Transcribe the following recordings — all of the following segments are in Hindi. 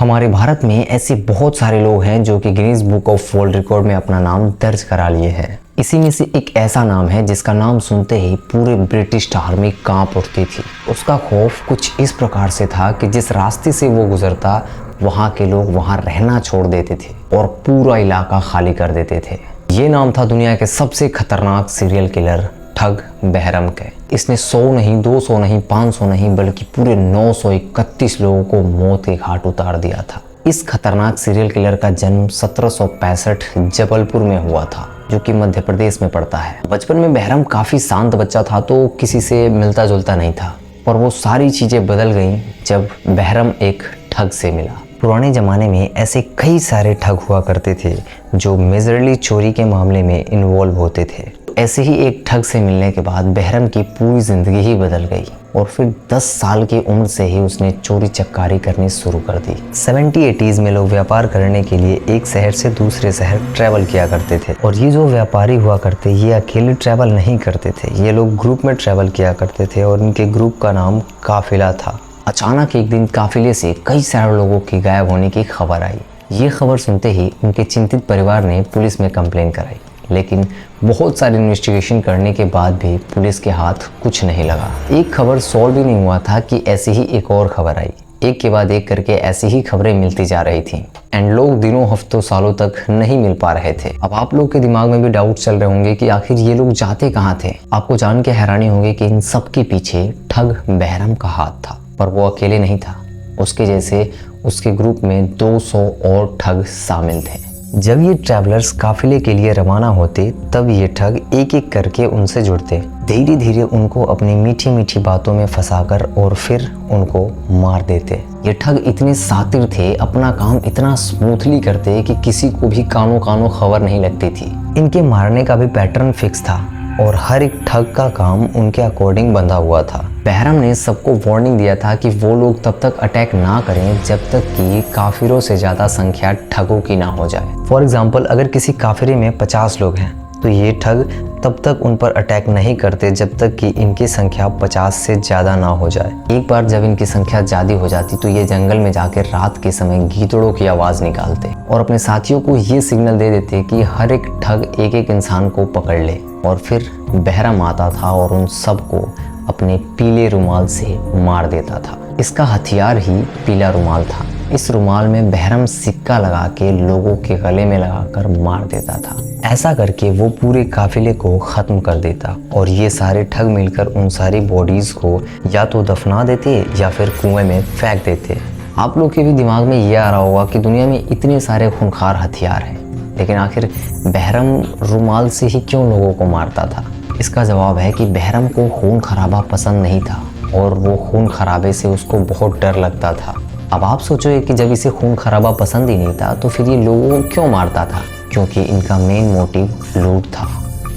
हमारे भारत में ऐसे बहुत सारे लोग हैं जो कि Guinness book of world record में अपना नाम दर्ज करा लिए हैं। इसी में से एक ऐसा नाम है जिसका नाम सुनते ही पूरे ब्रिटिश आर्मी कांप उठती थी। उसका खौफ कुछ इस प्रकार से था कि जिस रास्ते से वो गुजरता वहाँ के लोग वहाँ रहना छोड़ देते थे और पूरा इलाका खाली कर देते थे। ये नाम था दुनिया के सबसे खतरनाक सीरियल किलर ठग बहरम के। इसने 100 नहीं, 200 नहीं, 500 नहीं बल्कि पूरे 931 लोगों को मौत के घाट उतार दिया था। इस खतरनाक सीरियल किलर का जन्म 1765 जबलपुर में हुआ था, जो कि मध्य प्रदेश में पड़ता है। बचपन में बहरम काफी शांत बच्चा था, तो किसी से मिलता जुलता नहीं था, पर वो सारी चीजें बदल गईं जब बहरम एक ठग से मिला। पुराने ज़माने में ऐसे कई सारे ठग हुआ करते थे जो मेजरली चोरी के मामले में इन्वॉल्व होते थे। ऐसे ही एक ठग से मिलने के बाद बहरम की पूरी ज़िंदगी ही बदल गई और फिर 10 साल की उम्र से ही उसने चोरी चक्कारी करनी शुरू कर दी। 70-80s में लोग व्यापार करने के लिए एक शहर से दूसरे शहर ट्रैवल किया करते थे, और ये जो व्यापारी हुआ करते ये अकेले ट्रैवल नहीं करते थे, ये लोग ग्रुप में ट्रैवल किया करते थे और इनके ग्रुप का नाम काफिला था। अचानक एक दिन काफिले से कई सारे लोगों की गायब होने की खबर आई। ये खबर सुनते ही उनके चिंतित परिवार ने पुलिस में कंप्लेन कराई, लेकिन बहुत सारी इन्वेस्टिगेशन करने के बाद भी पुलिस के हाथ कुछ नहीं लगा। एक खबर सॉल्व भी नहीं हुआ था कि ऐसी ही एक और खबर आई। एक के बाद एक करके ऐसी ही खबरें मिलती जा रही थी एंड लोग दिनों हफ्तों सालों तक नहीं मिल पा रहे थे। अब आप लोग के दिमाग में भी डाउट चल रहे होंगे कि आखिर ये लोग जाते कहाँ थे। आपको जान के हैरानी होगी कि इन सब के पीछे ठग बहरम का हाथ था, पर वो अकेले नहीं था। उसके जैसे उसके ग्रुप में 200 और ठग शामिल थे। जब ये ट्रैवलर्स काफिले के लिए रवाना होते तब ये ठग एक एक करके उनसे जुड़ते, धीरे धीरे उनको अपनी मीठी मीठी बातों में फंसाकर और फिर उनको मार देते। ये ठग इतने शातिर थे, अपना काम इतना स्मूथली करते कि किसी को भी कानों कानों खबर नहीं लगती थी। इनके मारने का भी पैटर्न फिक्स था और हर एक ठग का काम उनके अकॉर्डिंग बंधा हुआ था। बहरम ने सबको वार्निंग दिया था कि वो लोग तब तक अटैक ना करें जब तक कि काफिरों से ज़्यादा संख्या ठगों की ना हो जाए। फॉर एग्जाम्पल, अगर किसी काफिरे में 50 लोग हैं तो ये ठग तब तक उन पर अटैक नहीं करते जब तक कि इनकी संख्या 50 से ज़्यादा ना हो जाए। एक बार जब इनकी संख्या ज़्यादा हो जाती तो ये जंगल में जाकर रात के समय गीदड़ों की आवाज़ निकालते और अपने साथियों को ये सिग्नल दे देते कि हर एक ठग एक एक इंसान को पकड़ ले, और फिर बहरम आता था और उन सबको अपने पीले रुमाल से मार देता था। इसका हथियार ही पीला रुमाल था। इस रुमाल में बहरम सिक्का लगा के लोगों के गले में लगाकर मार देता था। ऐसा करके वो पूरे काफिले को ख़त्म कर देता और ये सारे ठग मिलकर उन सारी बॉडीज़ को या तो दफना देते या फिर कुएं में फेंक देते। आप लोग के भी दिमाग में ये आ रहा होगा कि दुनिया में इतने सारे खूंखार हथियार हैं, लेकिन आखिर बहरम रुमाल से ही क्यों लोगों को मारता था? इसका जवाब है कि बहरम को खून खराबा पसंद नहीं था और वो खून खराबे से उसको बहुत डर लगता था। अब आप सोचोगे कि जब इसे खून खराबा पसंद ही नहीं था तो फिर ये लोगों को क्यों मारता था? क्योंकि इनका मेन मोटिव लूट था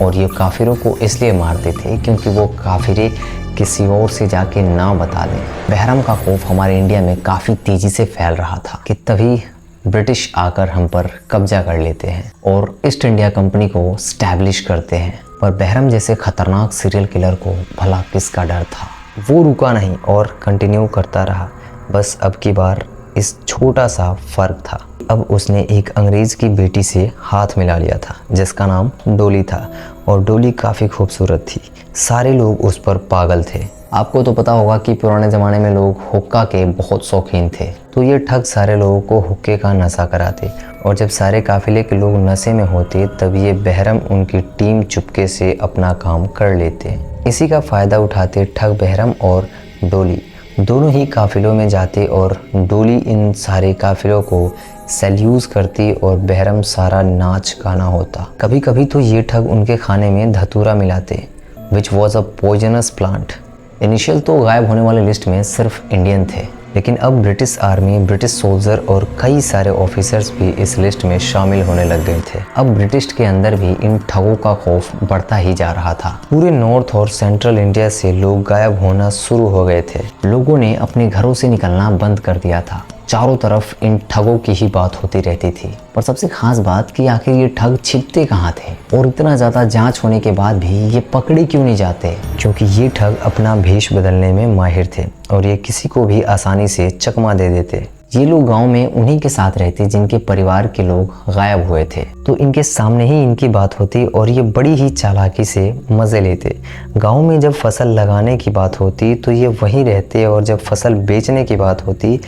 और ये काफिरों को इसलिए मारते थे क्योंकि वो काफिरे किसी और से जाके ना बता दें। बहरम का खौफ हमारे इंडिया में काफ़ी तेज़ी से फैल रहा था कि तभी ब्रिटिश आकर हम पर कब्जा कर लेते हैं और ईस्ट इंडिया कंपनी को स्टैब्लिश करते हैं। पर बहरम जैसे खतरनाक सीरियल किलर को भला किसका डर था? वो रुका नहीं और कंटिन्यू करता रहा। बस अब की बार इस छोटा सा फ़र्क था, अब उसने एक अंग्रेज़ की बेटी से हाथ मिला लिया था जिसका नाम डोली था, और डोली काफ़ी खूबसूरत थी। सारे लोग उस पर पागल थे। आपको तो पता होगा कि पुराने ज़माने में लोग हुक्का के बहुत शौकीन थे, तो ये ठग सारे लोगों को हुक्के का नशा कराते, और जब सारे काफिले के लोग नशे में होते तब ये बहरम उनकी टीम चुपके से अपना काम कर लेते। इसी का फ़ायदा उठाते ठग बहरम और डोली दोनों ही काफिलों में जाते और डोली इन सारे काफिलों को सेल्यूस करती और बहरम सारा नाच गाना होता। कभी कभी तो ये ठग उनके खाने में धतूरा मिलाते, which was a poisonous plant. Initial तो गायब होने वाले लिस्ट में सिर्फ इंडियन थे, लेकिन अब ब्रिटिश आर्मी, ब्रिटिश सोल्जर और कई सारे ऑफिसर्स भी इस लिस्ट में शामिल होने लग गए थे। अब ब्रिटिश के अंदर भी इन ठगों का खौफ बढ़ता ही जा रहा था। पूरे नॉर्थ और सेंट्रल इंडिया से लोग गायब होना शुरू हो गए थे। लोगों ने अपने घरों से निकलना बंद कर दिया था। चारों तरफ इन ठगों की ही बात होती रहती थी। पर सबसे खास बात कि आखिर ये ठग छिपते कहाँ थे और इतना ज़्यादा जांच होने के बाद भी ये पकड़े क्यों नहीं जाते? क्योंकि ये ठग अपना भेष बदलने में माहिर थे और ये किसी को भी आसानी से चकमा दे देते। ये लोग गांव में उन्हीं के साथ रहते जिनके परिवार के लोग गायब हुए थे। तो इनके सामने ही इनकी बात होती और ये बड़ी ही चालाकी से मज़े लेते। गांव में जब फसल लगाने की बात होती तो ये वहीं रहते और जब फसल बेचने की बात होती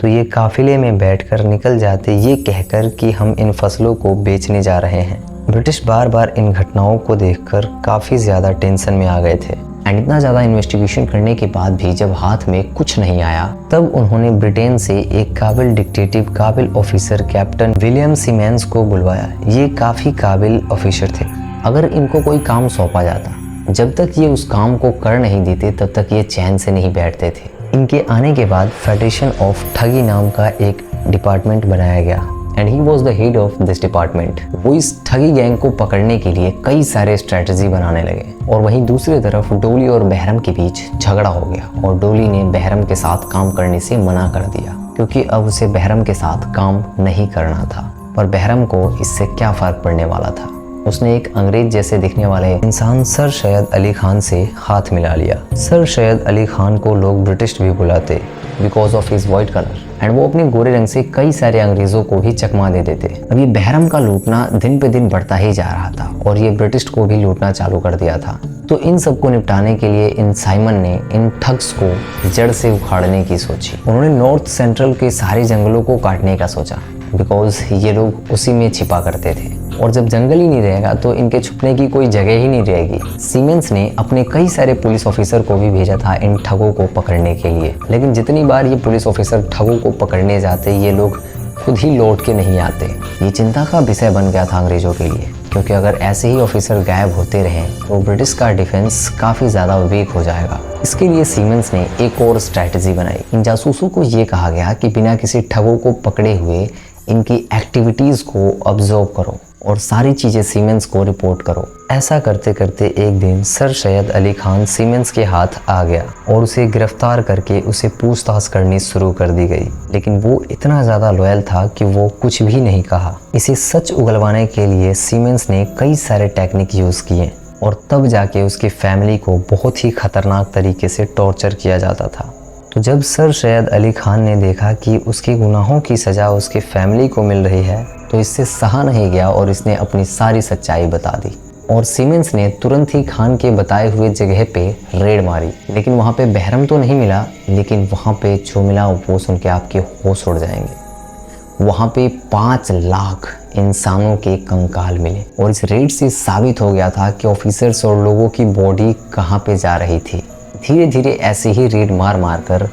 तो ये काफिले में बैठकर निकल जाते, ये कहकर कि हम इन फसलों को बेचने जा रहे हैं। ब्रिटिश बार बार इन घटनाओं को देखकर काफ़ी ज़्यादा टेंशन में आ गए थे एंड इतना ज़्यादा इन्वेस्टिगेशन करने के बाद भी जब हाथ में कुछ नहीं आया तब उन्होंने ब्रिटेन से एक काबिल डिटेक्टिव, काबिल ऑफिसर कैप्टन विलियम सीमेंस को बुलवाया। ये काफ़ी काबिल ऑफिसर थे। अगर इनको कोई काम सौंपा जाता, जब तक ये उस काम को कर नहीं देते तब तक ये चैन से नहीं बैठते थे। इनके आने के बाद फेडरेशन ऑफ ठगी नाम का एक डिपार्टमेंट बनाया गया and he was the head of this department. वो इस ठगी गैंग को पकड़ने के लिए कई सारे स्ट्रेटजी बनाने लगे और वहीं दूसरी तरफ डोली और बहरम के बीच झगड़ा हो गया और डोली ने बहरम के साथ काम करने से मना कर दिया क्योंकि अब उसे बहरम के साथ काम नहीं करना था। पर बहरम को इससे क्या फ़र्क पड़ने वाला था। उसने एक अंग्रेज जैसे दिखने वाले इंसान सर सैयद अली खान से हाथ मिला लिया। सर सैयद अली खान को लोग ब्रिटिश भी बुलाते because of his white colour and वो अपने गोरे रंग से कई सारे अंग्रेज़ों को भी चकमा दे देते। अब ये बहरम का लूटना दिन पे दिन बढ़ता ही जा रहा था और ये ब्रिटिश को भी लूटना चालू कर दिया था। तो इन सबको निपटाने के लिए इन साइमन ने इन ठग्स को जड़ से उखाड़ने की सोची। उन्होंने नॉर्थ सेंट्रल के सारे जंगलों को काटने का सोचा बिकॉज ये लोग उसी में छिपा करते थे और जब जंगल ही नहीं रहेगा तो इनके छुपने की कोई जगह ही नहीं रहेगी। सीमेंस ने अपने कई सारे पुलिस ऑफिसर को भी भेजा था इन ठगों को पकड़ने के लिए, लेकिन जितनी बार ये पुलिस ऑफिसर ठगों को पकड़ने जाते ये लोग खुद ही लौट के नहीं आते। ये चिंता का विषय बन गया था अंग्रेजों के लिए क्योंकि अगर ऐसे ही ऑफिसर गायब होते रहे तो ब्रिटिश का डिफेंस काफ़ी ज़्यादा वीक हो जाएगा। इसके लिए सीमेंस ने एक और स्ट्रैटेजी बनाई। इन जासूसों को ये कहा गया कि बिना किसी ठगों को पकड़े हुए इनकी एक्टिविटीज़ को ऑब्जर्व करो और सारी चीज़ें सीमेंस को रिपोर्ट करो। ऐसा करते करते एक दिन सर सैयद अली खान सीमेंस के हाथ आ गया और उसे गिरफ्तार करके उसे पूछताछ करनी शुरू कर दी गई, लेकिन वो इतना ज़्यादा लॉयल था कि वो कुछ भी नहीं कहा। इसे सच उगलवाने के लिए सीमेंस ने कई सारे टेक्निक यूज़ किए और तब जाके उसकी फैमिली को बहुत ही खतरनाक तरीके से टॉर्चर किया जाता था। तो जब सर सैयद अली खान ने देखा कि उसके गुनाहों की सज़ा उसकी फैमिली को मिल रही है तो इससे सहा नहीं गया और इसने अपनी सारी सच्चाई बता दी और सीमेंस ने तुरंत ही खान के बताए हुए जगह पे रेड मारी। लेकिन वहाँ पे बहरम तो नहीं मिला, लेकिन वहाँ पे जो मिला वो सुन के आपके होश उड़ जाएंगे। वहाँ पे 5 लाख इंसानों के कंकाल मिले और इस रेड से साबित हो गया था कि ऑफिसर्स और लोगों की बॉडी कहाँ पे जा रही थी। धीरे धीरे ऐसे ही रेड मार मार कर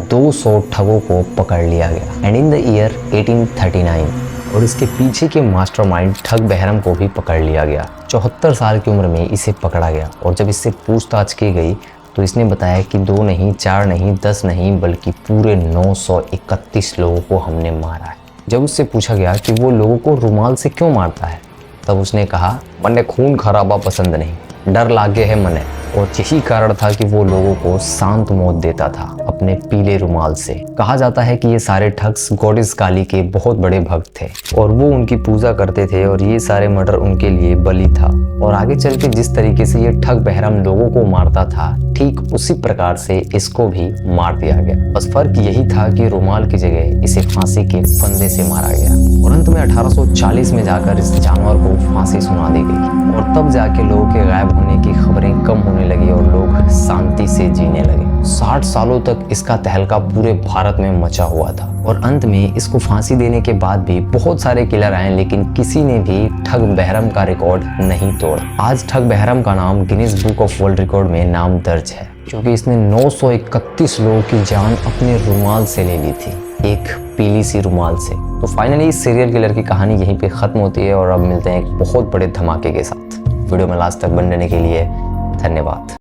200 ठगों को पकड़ लिया गया एंड इन द ईयर 1839 और इसके पीछे के मास्टरमाइंड ठग बहरम को भी पकड़ लिया गया। 74 साल की उम्र में इसे पकड़ा गया और जब इससे पूछताछ की गई तो इसने बताया कि 2 नहीं, 4 नहीं, 10 नहीं बल्कि पूरे 931 लोगों को हमने मारा है। जब उससे पूछा गया कि वो लोगों को रुमाल से क्यों मारता है तब उसने कहा, मने खून खराबा पसंद नहीं, डर लागे है मने। और यही कारण था कि वो लोगों को शांत मौत देता था अपने पीले रुमाल से। कहा जाता है कि ये सारे ठग्स गॉडेस काली के बहुत बड़े भक्त थे और वो उनकी पूजा करते थे और ये सारे मर्डर उनके लिए बलि था। और आगे चल के जिस तरीके से ये ठग बहरम लोगों को मारता था ठीक उसी प्रकार से इसको भी मार दिया गया। बस फर्क यही था कि रुमाल की जगह इसे फांसी के फंदे से मारा गया और अंत में 1840 में जाकर इस जानवर को फांसी सुना दी गई और तब जाके लोगों के गायब होने की खबरें कम होने लगी और लोग शांति से जीने लगे। 60 सालों तक इसका तहलका पूरे भारत में मचा हुआ था और अंत में इसको फांसी देने के बाद भी बहुत सारे किलर आए लेकिन किसी ने भी ठग बहरम का रिकॉर्ड नहीं तोड़ा। आज ठग बहरम का नाम Guinness book of world record में नाम दर्ज है क्योंकि इसने 931 लोगों की जान अपने रुमाल से ले ली थी, एक पीली सी रुमाल से। तो फाइनली इस सीरियल किलर की कहानी यहीं पे खत्म होती है और अब मिलते हैं एक बहुत बड़े धमाके के साथ। वीडियो में लास्ट तक बने रहने के लिए धन्यवाद।